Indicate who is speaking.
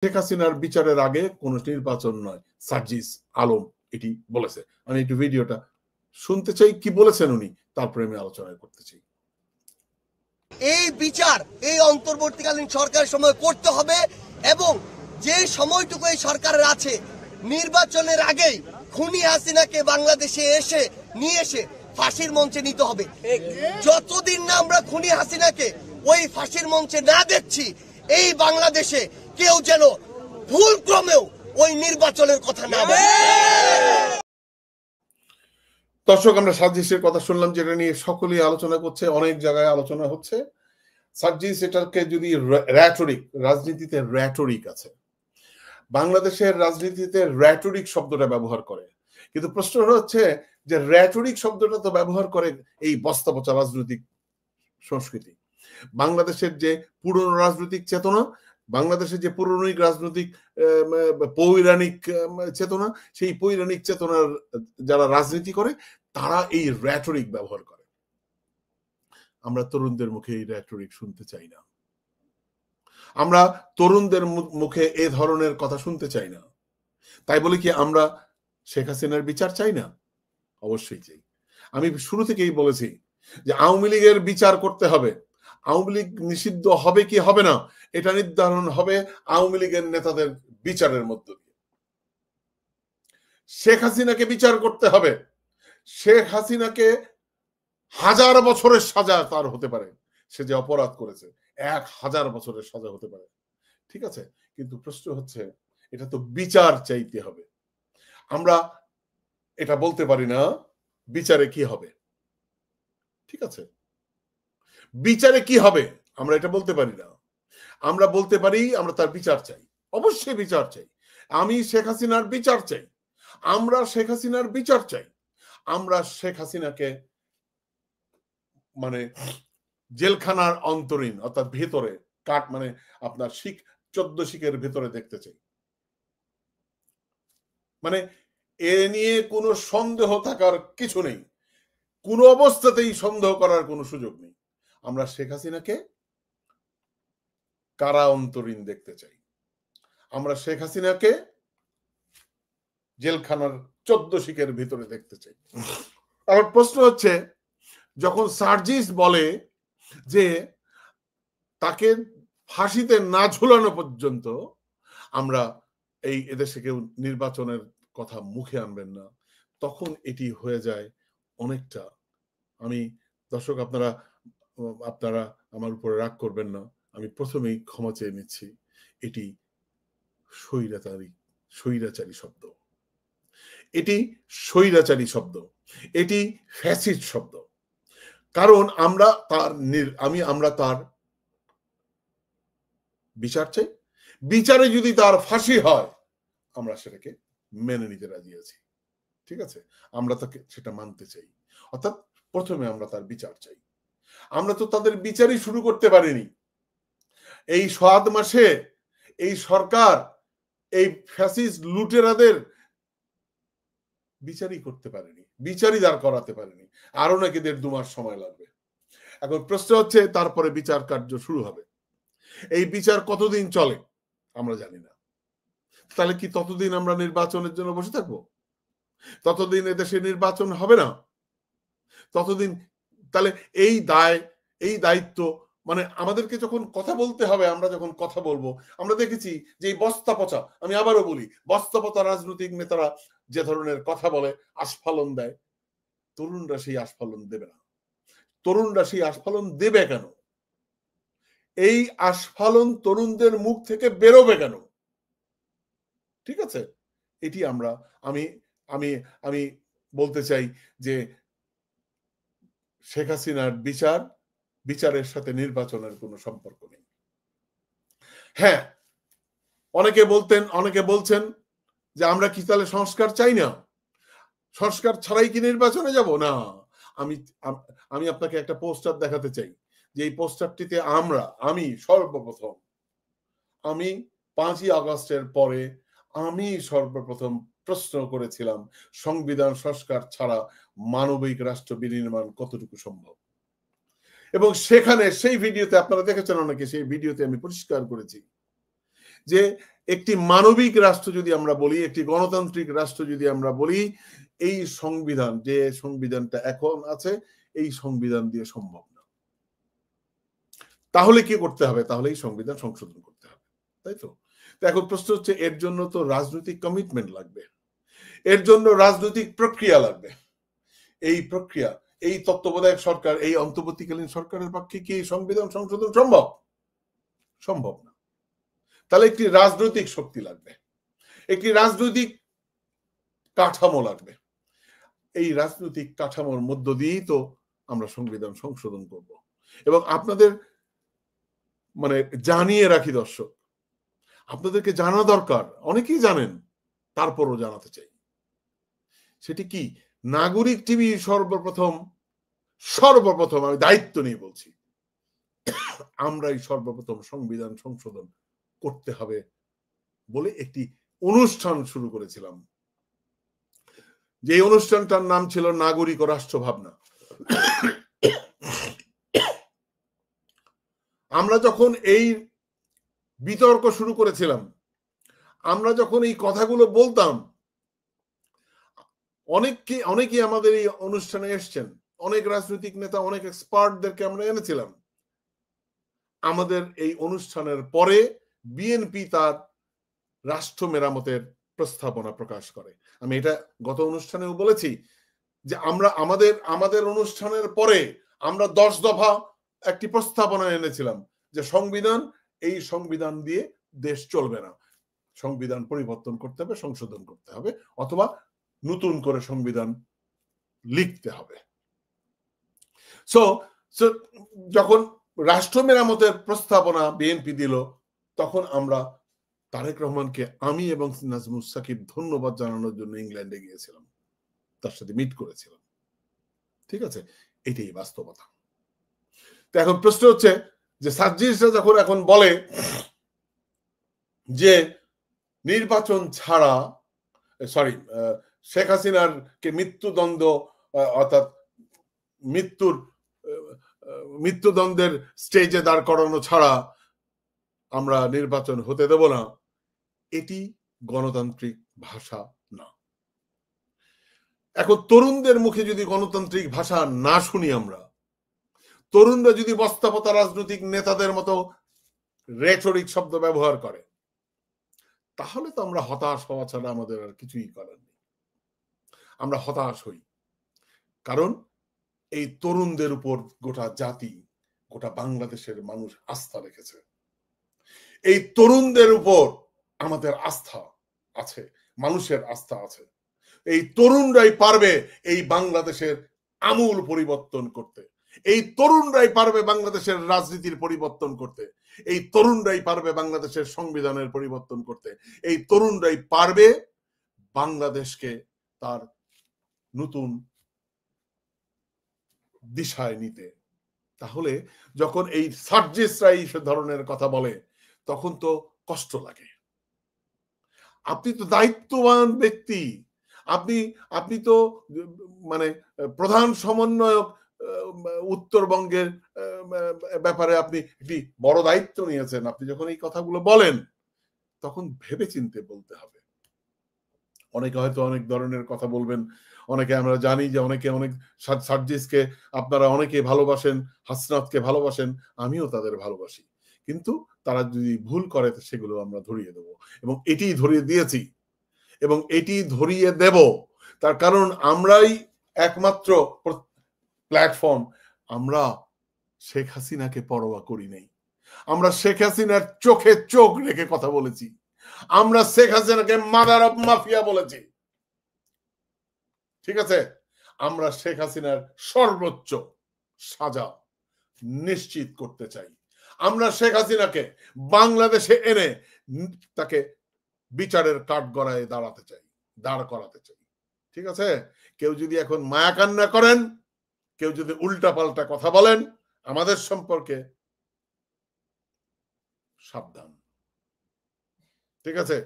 Speaker 1: শেখ হাসিনার বিচারের আগে কোন নির্বাচন নয়, সার্জিস আলম এটি বলেছে। আমি একটু ভিডিওটা শুনতে চাই, কি বলেছেন উনি, তারপরে আমি আলোচনা করতে চাই।
Speaker 2: এই বিচার এই অন্তর্বর্তীকালীন সরকারের সময় করতে হবে এবং যে সময়টুকু এই সরকারের আছে নির্বাচনের আগেই খুনি হাসিনাকে বাংলাদেশে নিয়ে এসে ফাঁসির মঞ্চে নিতে হবে। যতদিন না আমরা খুনি হাসিনাকে ওই ফাঁসির মঞ্চে না দেখছি, এই বাংলাদেশে কেউ যেন ভুল ক্রমেও ওই নির্বাচনের কথা না বলে।
Speaker 1: দর্শক, আমরা সার্জিসের কথা শুনলাম, যেটা নিয়ে সকলেই আলোচনা করছে, অনেক জায়গায় আলোচনা হচ্ছে। সার্জিস এটাকে যদি র‍্যাটরিক, রাজনীতিতে র‍্যাটরিক আছে, বাংলাদেশের রাজনীতিতে র‍্যাটরিক শব্দটা ব্যবহার করে, কিন্তু প্রশ্ন হচ্ছে যে র‍্যাটরিক শব্দটা তো ব্যবহার করে এই বস্তা পচা রাজনৈতিক সংস্কৃতি। বাংলাদেশের যে পুরনো রাজনৈতিক চেতনা, বাংলাদেশের যে পৌরাণিক রাজনৈতিক পৌরাণিক চেতনা, সেই পৌরাণিক চেতনার যারা রাজনীতি করে তারা এই র‍্যাটরিক ব্যবহার করে। আমরা তরুণদের মুখে এই র‍্যাটরিক শুনতে চাই না, আমরা তরুণদের মুখে এ ধরনের কথা শুনতে চাই না। তাই বলে কি আমরা শেখ হাসিনার বিচার চাই না? অবশ্যই চাই। আমি শুরু থেকেই বলেছি যে আওয়ামী লীগের বিচার করতে হবে। আওয়ামী লীগ নিষিদ্ধ হবে কি হবে না এটা নির্ধারণ হবে আওয়ামী লীগের নেতাদের বিচারের মধ্য দিয়ে। শেখ হাসিনাকে বিচার করতে হবে। শেখ হাসিনাকে 1000 বছরের সাজা তার হতে পারে, সে যে অপরাধ করেছে 1000 বছরের সাজা হতে পারে, ঠিক আছে, কিন্তু প্রশ্ন হচ্ছে এটা তো বিচার চাইতে হবে। আমরা এটা বলতে পারি না বিচারে কি হবে, ঠিক আছে, বিচারে কি হবে আমরা এটা বলতে পারি না। আমরা বলতে পারি আমরা তার বিচার চাই, অবশ্যই বিচার চাই। আমি শেখ হাসিনার বিচার চাই, আমরা শেখ হাসিনার বিচার চাই। আমরা শেখ হাসিনাকে মানে জেলখানার অন্তরীণ অর্থাৎ ভেতরে কাট মানে আপনার 14 শিকের ভেতরে দেখতে চাই। মানে এ নিয়ে কোনো সন্দেহ থাকার কিছু নেই, কোনো অবস্থাতেই সন্দেহ করার কোনো সুযোগ নেই। আমরা শেখ হাসিনাকে কারা অন্তরীণ দেখতে চাই, আমরা শেখ হাসিনাকে জেলখানার 14 শিকের ভিতরে দেখতে চাই। আর প্রশ্ন হচ্ছে, যখন সার্জিস বলে যে তাকে ফাঁসিতে না ঝুলানো পর্যন্ত আমরা এদেশে কেউ নির্বাচনের কথা মুখে আনবেন না, তখন এটি হয়ে যায় অনেকটা, আমি দর্শক আপনারা আমার উপরে রাগ করবেন না, আমি প্রথমেই ক্ষমা চেয়ে নিচ্ছি, এটি স্বৈরাচারী শব্দ, এটি স্বৈরাচারী শব্দ, এটি ফ্যাসিস্ট শব্দ। কারণ আমরা তার বিচার চাই। বিচারে যদি তার ফাঁসি হয় আমরা সেটাকে মেনে নিতে রাজি আছি, ঠিক আছে, আমরা তাকে সেটা মানতে চাই। অর্থাৎ প্রথমে আমরা তার বিচার চাই। আমরা তো তাদের বিচারই শুরু করতে পারিনি। এই 7 মাসে এই সরকার এই ফ্যাসিস্ট লুটেরাদের বিচারই করতে পারেনি, বিচারই দাঁড় করাতে পারেনি, আরো নাকি 1.5-2 মাস সময় লাগবে। এখন প্রশ্ন হচ্ছে তারপরে বিচার কার্য শুরু হবে। এই বিচার কতদিন চলে আমরা জানি না। তাহলে কি ততদিন আমরা নির্বাচনের জন্য বসে থাকবো? ততদিন এদেশে নির্বাচন হবে না? ততদিন তাহলে এই দায়িত্ব মানে আমাদেরকে যখন কথা বলতে হবে, আমরা যখন কথা বলবো, আমরা দেখেছি যে এই বস্তা পচা, আমি আবারও বলি, বস্তা পচা রাজনৈতিক নেতারা যে ধরনের কথা বলে, আস্ফালন দেয়, তরুণরা সেই আস্ফালন দেবে না। তরুণরা সেই আস্ফালন দেবে কেন? এই আস্ফালন তরুণদের মুখ থেকে বেরোবে কেন? ঠিক আছে, এটি আমি বলতে চাই যে শেখ হাসিনার বিচারের সাথে নির্বাচনের কোনো সম্পর্ক নেই। হ্যাঁ, অনেকে বলছেন যে আমরা কি তাহলে সংস্কার চাই না? সংস্কার ছাড়াই কি নির্বাচনে যাব? না, আমি আপনাকে একটা পোস্টার দেখাতে চাই, যে এই পোস্টারটিতে আমি সর্বপ্রথম 5ই আগস্টের পরে আমি সর্বপ্রথম প্রশ্ন করেছিলাম সংবিধান সংস্কার ছাড়া মানবিক রাষ্ট্র বিনির্মাণ কতটুকু সম্ভব। এবং সেখানে সেই ভিডিওতে আপনারা দেখেছেন অনেকে, সেই ভিডিওতে আমি পরিষ্কার করেছি যে একটি মানবিক রাষ্ট্র যদি আমরা বলি, একটি গণতান্ত্রিক রাষ্ট্র যদি আমরা বলি, এই সংবিধান, যে সংবিধানটা এখন আছে, এই সংবিধান দিয়ে সম্ভব না। তাহলে কি করতে হবে? তাহলে এই সংবিধান সংশোধন করতে হবে, তাই তো? এখন প্রশ্ন হচ্ছে, এর জন্য তো রাজনৈতিক কমিটমেন্ট লাগবে, এর জন্য রাজনৈতিক প্রক্রিয়া লাগবে। এই প্রক্রিয়া, এই তত্ত্বাবধায়ক সরকার, এই অন্তর্বর্তীকালীন সরকারের পক্ষে কি সংবিধান সংশোধন সম্ভব? সম্ভব না। তাহলে একটি রাজনৈতিক শক্তি লাগবে, একটি রাজনৈতিক কাঠামো লাগবে। এই রাজনৈতিক কাঠামোর মধ্য দিয়েই তো আমরা সংবিধান সংশোধন করব। এবং আপনাদের মানে জানিয়ে রাখি দর্শক, আপনাদেরকে জানা দরকার, অনেকেই জানেন, তারপরও জানাতে চাই, সেটি কি, নাগরিক টিভি সর্বপ্রথম আমি দায়িত্ব নিয়ে বলছি, আমরাই সর্বপ্রথম সংবিধান সংশোধন করতে হবে বলে একটি অনুষ্ঠান শুরু করেছিলাম, যে অনুষ্ঠানটার নাম ছিল নাগরিক ও রাষ্ট্র ভাবনা। আমরা যখন এই বিতর্ক শুরু করেছিলাম, আমরা যখন এই কথাগুলো বলতাম, অনেকেই আমাদের এই অনুষ্ঠানে এসছেন, অনেক রাজনৈতিক নেতা, অনেক এক্সপার্টদেরকে আমরা এনেছিলাম। আমাদের এই অনুষ্ঠানের পরে বিএনপি তার রাষ্ট্র মেরামতের প্রস্তাবনা প্রকাশ করে। আমি এটা গত অনুষ্ঠানেও বলেছি যে আমরা আমাদের অনুষ্ঠানের পরে আমরা 10 দফা একটি প্রস্তাবনা এনেছিলাম, যে এই সংবিধান দিয়ে দেশ চলবে না, সংবিধান পরিবর্তন করতে হবে, সংশোধন করতে হবে, অথবা নতুন করে সংবিধান লিখতে হবে। সো যখন রাষ্ট্র মেরামতের প্রস্তাবনা বিএনপি দিল, তখন আমরা তারেক রহমানকে, আমি এবং নাজমুস সাকিব, ধন্যবাদ জানানোর জন্য ইংল্যান্ডে গিয়েছিলাম, তার সাথে মিট করেছিলাম। ঠিক আছে, এটাই বাস্তবতা। তো এখন প্রশ্ন হচ্ছে যে সার্জিসরা যখন এখন বলে যে নির্বাচন ছাড়া, শেখ হাসিনার কে মৃত্যুদণ্ড, অর্থাৎ মৃত্যুদণ্ডের স্টেজে দাঁড় করানো ছাড়া আমরা নির্বাচন হতে দেব না, এটি গণতান্ত্রিক ভাষা না। এখন তরুণদের মুখে যদি গণতান্ত্রিক ভাষা না শুনি আমরা, তরুণরা যদি বস্তাপতা রাজনৈতিক নেতাদের মতো রেটরিক শব্দ ব্যবহার করে, তাহলে তো আমরা হতাশ হওয়া ছাড়া আমাদের আর কিছুই করার নেই। আমরা হতাশ হই, কারণ এই তরুণদের উপর গোটা জাতি, গোটা বাংলাদেশের মানুষ আস্থা রেখেছে। এই তরুণদের উপর আমাদের আস্থা আছে, মানুষের আস্থা আছে। এই তরুণরাই পারবে এই বাংলাদেশের আমূল পরিবর্তন করতে, এই তরুণরাই পারবে বাংলাদেশের রাজনীতির পরিবর্তন করতে, এই তরুণরাই পারবে বাংলাদেশের সংবিধানের পরিবর্তন করতে, এই তরুণরাই পারবে বাংলাদেশকে তার নতুন দিশায় নিতে। তাহলে যখন এই সার্জিসরা এই ধরনের কথা বলে, তখন তো কষ্ট লাগে। আপনি তো দায়িত্ববান ব্যক্তি, আপনি তো মানে প্রধান সমন্বয়ক উত্তরবঙ্গের ব্যাপারে আপনি একটি বড় দায়িত্ব নিয়েছেন। আপনি যখন এই কথাগুলো বলেন, তখন ভেবে চিন্তে বলতে হবে। অনেকে হয়তো অনেক ধরনের কথা বলবেন, অনেকে আমরা জানি যে অনেকে অনেক সার্জিসকে আপনারা অনেকে ভালোবাসেন, হাসনাতকে ভালোবাসেন, আমিও তাদের ভালোবাসি, কিন্তু তারা যদি ভুল করে সেগুলো আমরা ধরিয়ে দেব, এবং এটি ধরিয়ে দিয়েছি এবং এটি ধরিয়ে দেব। তার কারণ আমরাই একমাত্র প্ল্যাটফর্ম, আমরা শেখ হাসিনাকে পরোয়া করি নাই, আমরা শেখ হাসিনার চোখে চোখ রেখে কথা বলেছি, আমরা শেখ হাসিনাকে মাদার অফ মাফিয়া বলেছি। ঠিক আছে, আমরা শেখ হাসিনার সর্বোচ্চ সাজা নিশ্চিত করতে চাই। আমরা শেখ হাসিনাকে বাংলাদেশে এনে তাকে বিচারের কাঠগড়ায় দাঁড় করাতে চাই। ঠিক আছে, কেউ যদি এখন মায়া কান্না করেন, কেউ যদি উল্টা পাল্টা কথা বলেন আমাদের সম্পর্কে, সাবধান। ঠিক আছে।